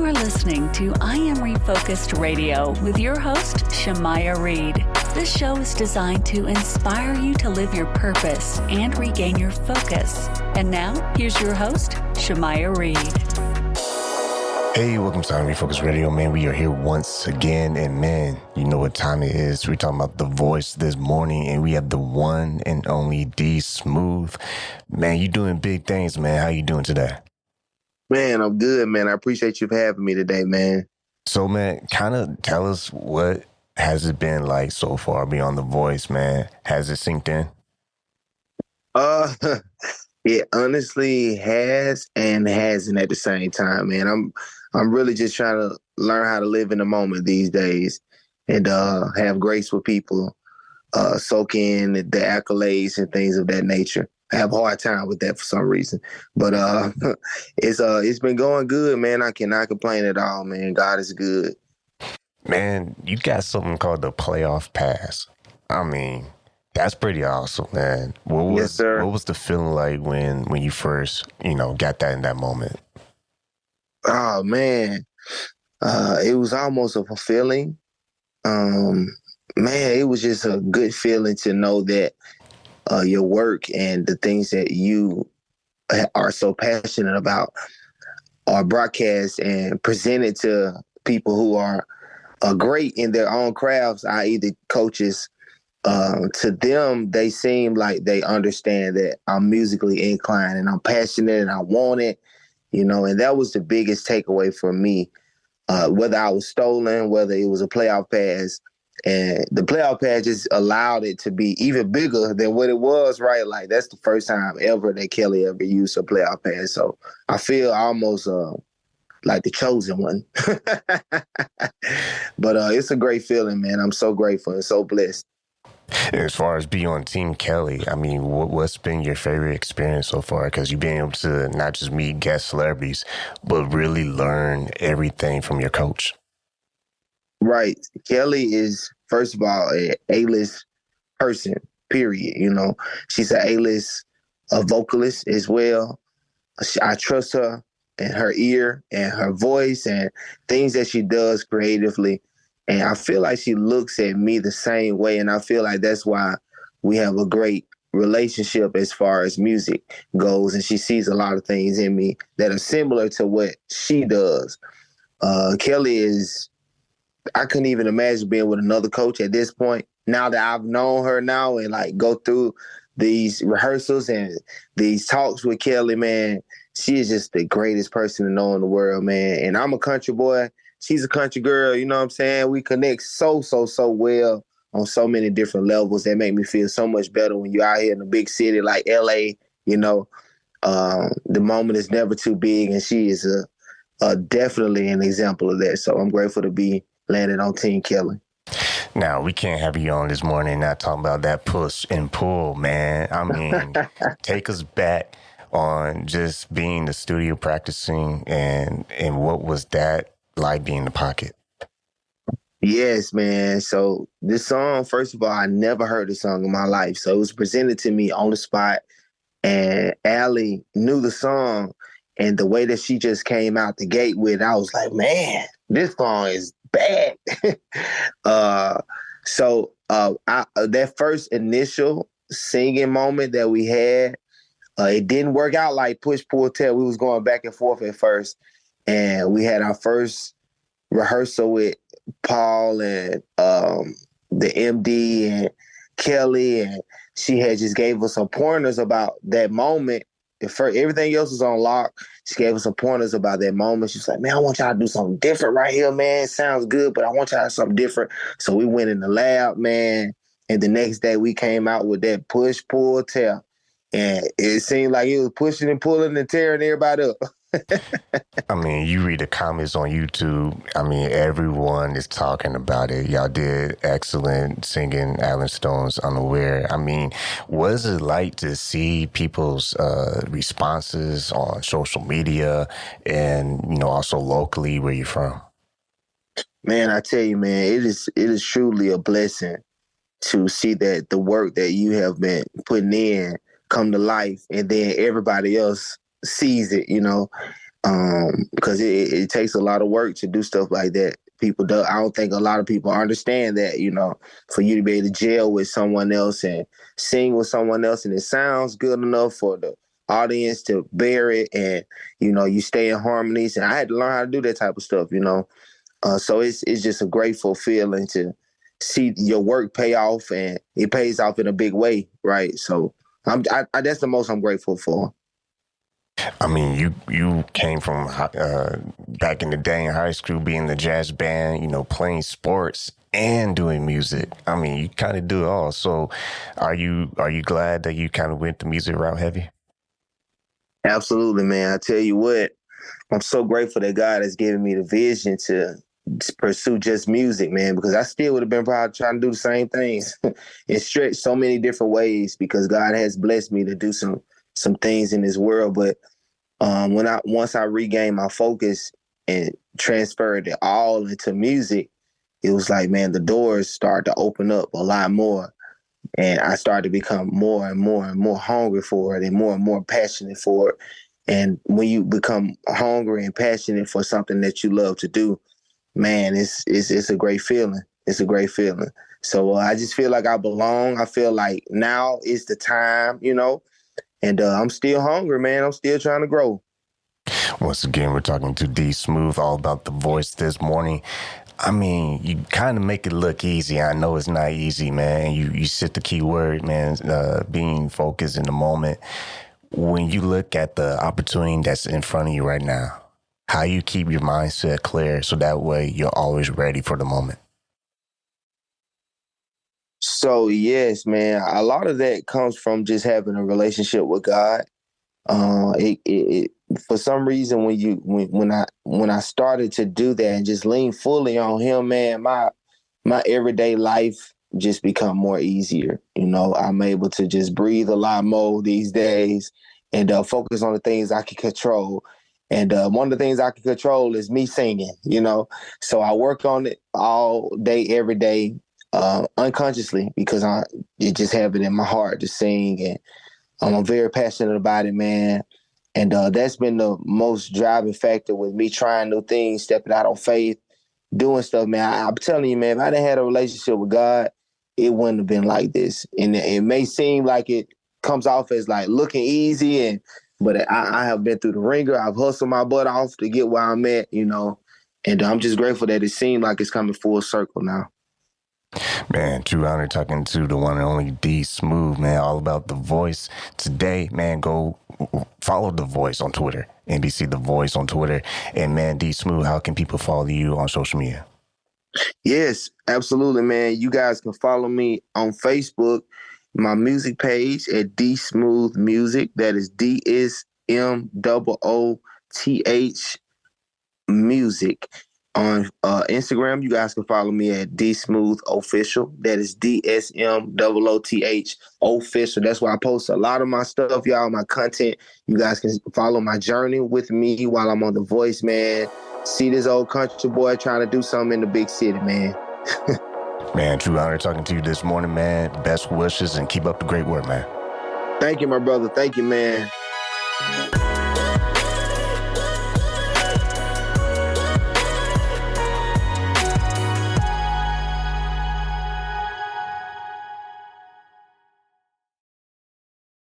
are listening to I Am Refocused Radio with your host, Shamaya Reed. This show is designed to inspire you to live your purpose and regain your focus. And now, here's your host, Shamaya Reed. Hey, welcome to I Am Refocused Radio, man. We are here once again, and man, you know what time it is. We're talking about The Voice this morning, and we have the one and only D Smooth. Man, you doing big things, man. How you doing today? Man, I'm good, man. I appreciate you for having me today, man. So, man, kind of tell us, what has it been like so far beyond The Voice, man? Has it sinked in? It honestly has and hasn't at the same time, man. I'm really just trying to learn how to live in the moment these days and have grace with people, soak in the accolades and things of that nature. I have a hard time with that for some reason, but it's been going good, man. I cannot complain at all, man. God is good. Man, you got something called the playoff pass. I mean, that's pretty awesome, man. Yes, sir. What was the feeling like when you first, got that in that moment? Oh man, it was almost a fulfilling. Man, it was just a good feeling to know that your work and the things that you are so passionate about are broadcast and presented to people who are great in their own crafts, i.e. the coaches. To them, they seem like they understand that I'm musically inclined and I'm passionate and I want it, and that was the biggest takeaway for me. Whether I was stolen, whether it was a playoff pass, and the playoff pass just allowed it to be even bigger than what it was, right? Like, that's the first time ever that Kelly ever used a playoff pass. So I feel almost like the chosen one. But it's a great feeling, man. I'm so grateful and so blessed. As far as being on Team Kelly, I mean, what's been your favorite experience so far? Because you've been able to not just meet guest celebrities, but really learn everything from your coach. Right. Kelly is, first of all, an A-list person, period. She's an A-list vocalist as well. I trust her and her ear and her voice and things that she does creatively. And I feel like she looks at me the same way. And I feel like that's why we have a great relationship as far as music goes. And she sees a lot of things in me that are similar to what she does. Kelly is, I couldn't even imagine being with another coach at this point. Now that I've known her now and go through these rehearsals and these talks with Kelly, man, she is just the greatest person to know in the world, man. And I'm a country boy. She's a country girl, you know what I'm saying? We connect so well on so many different levels that make me feel so much better when you're out here in a big city like LA, the moment is never too big, and she is definitely an example of that. So I'm grateful to be landed on Team Kelly. Now, we can't have you on this morning and not talking about that push and pull, man. I mean, take us back on just being in the studio practicing and what was that like being in the pocket? Yes, man. So this song, first of all, I never heard the song in my life. So it was presented to me on the spot, and Allie knew the song, and the way that she just came out the gate with, I was like, man, this song is bad. So that first initial singing moment that we had, it didn't work out like push, pull, tell. We was going back and forth at first. And we had our first rehearsal with Paul and the MD and Kelly, and she had just gave us some pointers about that moment. Everything else was on lock. She gave us some pointers about that moment. She was like, man, I want y'all to do something different right here, man. It sounds good, but I want y'all to do something different. So we went in the lab, man, and the next day we came out with that push, pull, tell. And it seemed like it was pushing and pulling and tearing everybody up. I mean, you read the comments on YouTube. I mean, everyone is talking about it. Y'all did excellent singing Alan Stone's Unaware. I mean, what is it like to see people's responses on social media and, also locally where you're from? Man, I tell you, man, it is truly a blessing to see that the work that you have been putting in come to life, and then everybody else sees it, because it takes a lot of work to do stuff like that. I don't think a lot of people understand that, for you to be able to gel with someone else and sing with someone else and it sounds good enough for the audience to bear it, and, you stay in harmonies. And I had to learn how to do that type of stuff, So it's just a grateful feeling to see your work pay off, and it pays off in a big way, right? So that's the most I'm grateful for. I mean, you came from back in the day in high school, being the jazz band, playing sports and doing music. I mean, you kind of do it all. So, are you glad that you kind of went the music route heavy? Absolutely, man. I tell you what, I'm so grateful that God has given me the vision to pursue just music, man, because I still would have been probably trying to do the same things and stretch so many different ways, because God has blessed me to do some things in this world. But once I regained my focus and transferred it all into music, it was like, man, the doors started to open up a lot more. And I started to become more and more and more hungry for it and more passionate for it. And when you become hungry and passionate for something that you love to do, man, it's a great feeling. It's a great feeling. So I just feel like I belong. I feel like now is the time, and I'm still hungry, man. I'm still trying to grow. Once again, we're talking to D Smooth all about the voice this morning. I mean, you kind of make it look easy. I know it's not easy, man. You said the key word, man, being focused in the moment. When you look at the opportunity that's in front of you right now, how you keep your mindset clear so that way you're always ready for the moment? So, yes, man, a lot of that comes from just having a relationship with God. For some reason, when I started to do that and just lean fully on Him, man, my everyday life just become more easier. I'm able to just breathe a lot more these days and focus on the things I can control. And one of the things I can control is me singing. So I work on it all day, every day, unconsciously, because I just have it in my heart to sing, and I'm very passionate about it, man. And that's been the most driving factor with me trying new things, stepping out on faith, doing stuff, man. I'm telling you, man, if I didn't have a relationship with God, it wouldn't have been like this. And it may seem like it comes off as like looking easy, but I have been through the ringer. I've hustled my butt off to get where I'm at, and I'm just grateful that it seemed like it's coming full circle now. Man, true honor talking to the one and only D Smooth, man, all about The Voice. Today, man, go follow The Voice on Twitter, NBC The Voice on Twitter. And man, D Smooth, how can people follow you on social media? Yes, absolutely, man. You guys can follow me on Facebook, my music page at D Smooth Music. That is DSMOOTH Music. On Instagram, you guys can follow me at D Smooth Official. That is DSMOOTH Official. That's where I post a lot of my stuff, y'all, my content. You guys can follow my journey with me while I'm on The Voice, man. See this old country boy trying to do something in the big city, man. Man, true honor talking to you this morning, man. Best wishes and keep up the great work, man. Thank you, my brother. Thank you, man.